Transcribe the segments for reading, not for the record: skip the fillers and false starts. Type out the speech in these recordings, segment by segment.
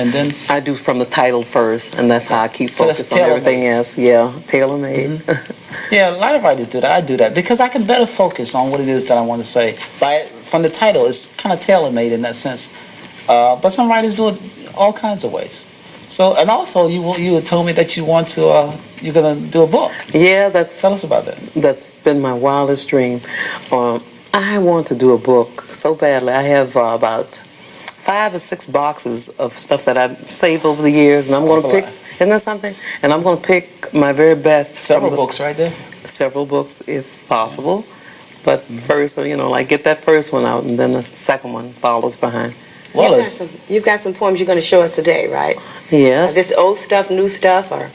and then I do from the title first, and that's how I keep So that's focus on everything else. Yeah, tailor-made. yeah, a lot of writers do that. I do that because I can better focus on what it is that I want to say. From the title, it's kind of tailor-made in that sense. But some writers do it all kinds of ways. So, and also, you told me that you're gonna do a book. Yeah, Tell us about that. That's been my wildest dream. I want to do a book so badly. I have about 5 or 6 boxes of stuff that I've saved over the years, and I'm going to pick. Isn't that something? And I'm going to pick my very best. Several books, right there. Several books, if possible. But first, like get that first one out, and then the second one follows behind. Well, you've got some poems you're going to show us today, right? Yes. This old stuff, new stuff, or?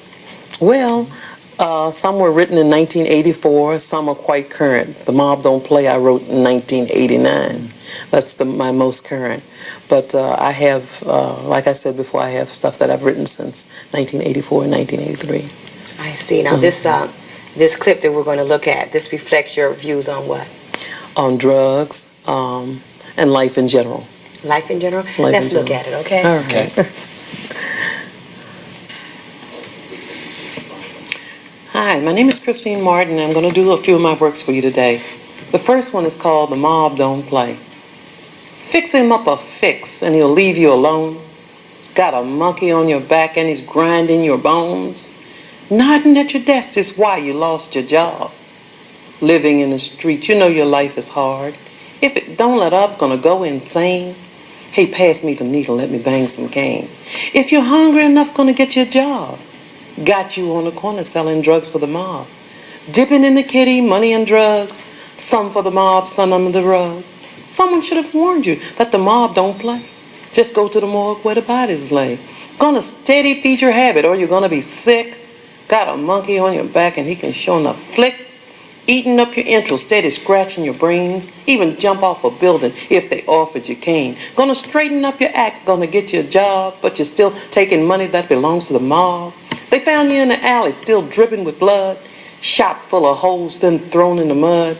Well, some were written in 1984. Some are quite current. The Mob Don't Play I wrote in 1989. That's my most current. But I have, like I said before, I have stuff that I've written since 1984 and 1983. I see. Now, this clip that we're going to look at, this reflects your views on what? On drugs and life in general. Life in general? Let's look at it, okay? All right. Okay. Hi, my name is Christine Martin, and I'm going to do a few of my works for you today. The first one is called The Mob Don't Play. Fix him up a fix, and he'll leave you alone. Got a monkey on your back, and he's grinding your bones. Nodding at your desk is why you lost your job. Living in the street, you know your life is hard. If it don't let up, gonna go insane. Hey, pass me the needle, let me bang some cane. If you're hungry enough, gonna get you a job. Got you on the corner selling drugs for the mob. Dipping in the kitty, money and drugs. Some for the mob, some under the rug. Someone should have warned you that the mob don't play. Just go to the morgue where the bodies lay. Gonna steady feed your habit or you're gonna be sick. Got a monkey on your back and he can sure enough flick. Eating up your interest, steady scratching your brains. Even jump off a building if they offered you cane. Gonna straighten up your act, gonna get you a job, but you're still taking money that belongs to the mob. They found you in the alley, still dripping with blood. Shot full of holes, then thrown in the mud.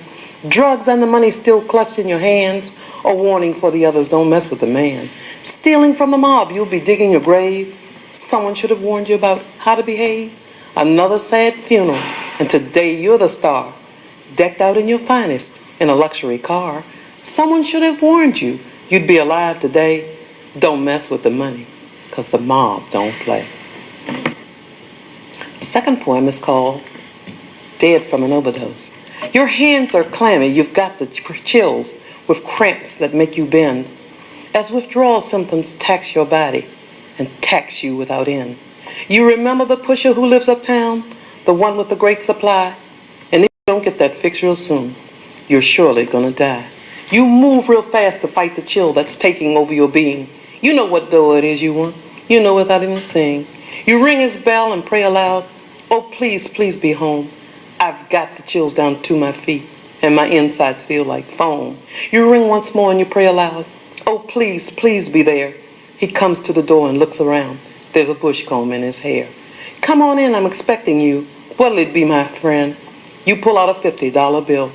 Drugs and the money still clutched in your hands. A warning for the others, don't mess with the man. Stealing from the mob, you'll be digging your grave. Someone should have warned you about how to behave. Another sad funeral, and today you're the star. Decked out in your finest, in a luxury car. Someone should have warned you you'd be alive today. Don't mess with the money, 'cause the mob don't play. Second poem is called Dead from an Overdose. Your hands are clammy, you've got the chills with cramps that make you bend. As withdrawal symptoms tax your body and tax you without end. You remember the pusher who lives uptown, the one with the great supply? And if you don't get that fix real soon, you're surely gonna die. You move real fast to fight the chill that's taking over your being. You know what door it is you want. You know without even seeing. You ring his bell and pray aloud, oh please, please be home. I've got the chills down to my feet and my insides feel like foam. You ring once more and you pray aloud, oh please, please be there. He comes to the door and looks around. There's a bush comb in his hair. Come on in, I'm expecting you. What'll it be, my friend? You pull out a $50 bill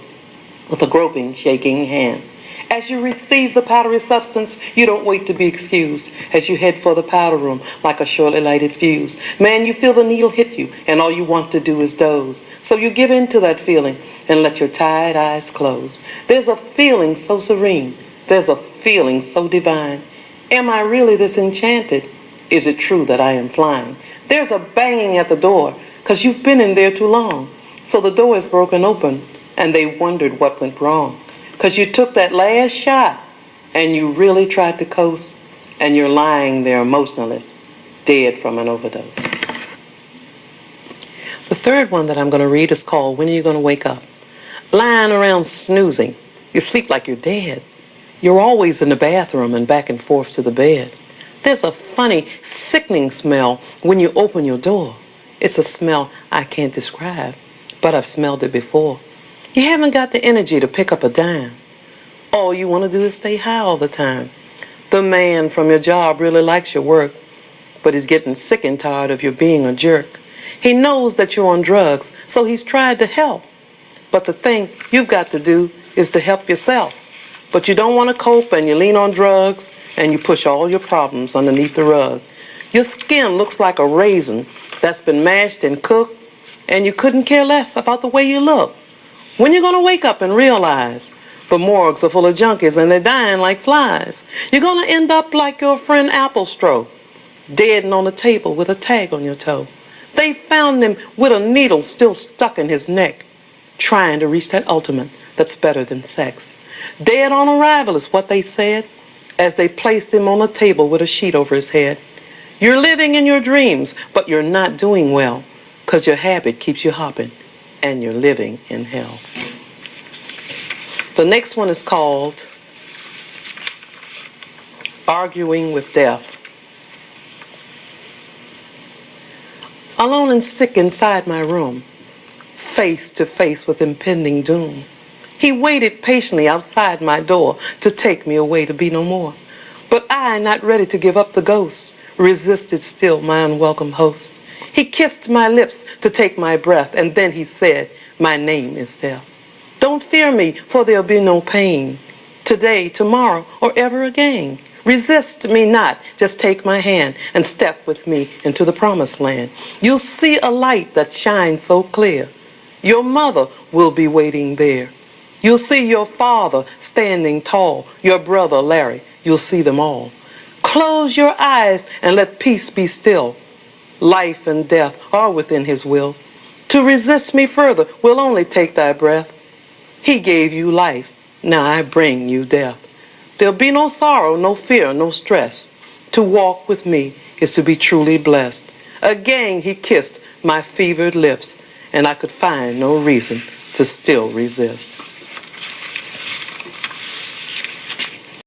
with a groping, shaking hand. As you receive the powdery substance, you don't wait to be excused. As you head for the powder room like a shortly lighted fuse. Man, you feel the needle hit you, and all you want to do is doze. So you give in to that feeling and let your tired eyes close. There's a feeling so serene. There's a feeling so divine. Am I really this enchanted? Is it true that I am flying? There's a banging at the door, 'cause you've been in there too long. So the door is broken open, and they wondered what went wrong. 'Cause you took that last shot, and you really tried to coast, and you're lying there motionless, dead from an overdose. The third one that I'm going to read is called When Are You Going to Wake Up? Lying around snoozing, you sleep like you're dead. You're always in the bathroom and back and forth to the bed. There's a funny, sickening smell when you open your door. It's a smell I can't describe, but I've smelled it before. You haven't got the energy to pick up a dime. All you want to do is stay high all the time. The man from your job really likes your work, but he's getting sick and tired of you being a jerk. He knows that you're on drugs, so he's tried to help. But the thing you've got to do is to help yourself. But you don't want to cope and you lean on drugs. and you push all your problems underneath the rug. Your skin looks like a raisin that's been mashed and cooked, and you couldn't care less about the way you look. When you're going to wake up and realize the morgues are full of junkies and they're dying like flies, you're going to end up like your friend Applestrode, dead and on the table with a tag on your toe. They found him with a needle still stuck in his neck, trying to reach that ultimate that's better than sex. Dead on arrival is what they said as they placed him on a table with a sheet over his head. You're living in your dreams, but you're not doing well, 'cause your habit keeps you hopping and you're living in hell. The next one is called Arguing with Death. Alone and sick inside my room, face to face with impending doom, he waited patiently outside my door to take me away to be no more. But I, not ready to give up the ghost, resisted still my unwelcome host. He kissed my lips to take my breath, and then he said, my name is Death. Don't fear me, for there'll be no pain, today, tomorrow, or ever again. Resist me not, just take my hand and step with me into the promised land. You'll see a light that shines so clear. Your mother will be waiting there. You'll see your father standing tall, your brother Larry, you'll see them all. Close your eyes and let peace be still. Life and death are within his will. To resist me further will only take thy breath. He gave you life, now I bring you death. There'll be no sorrow, no fear, no stress. To walk with me is to be truly blessed. Again he kissed my fevered lips, and I could find no reason to still resist.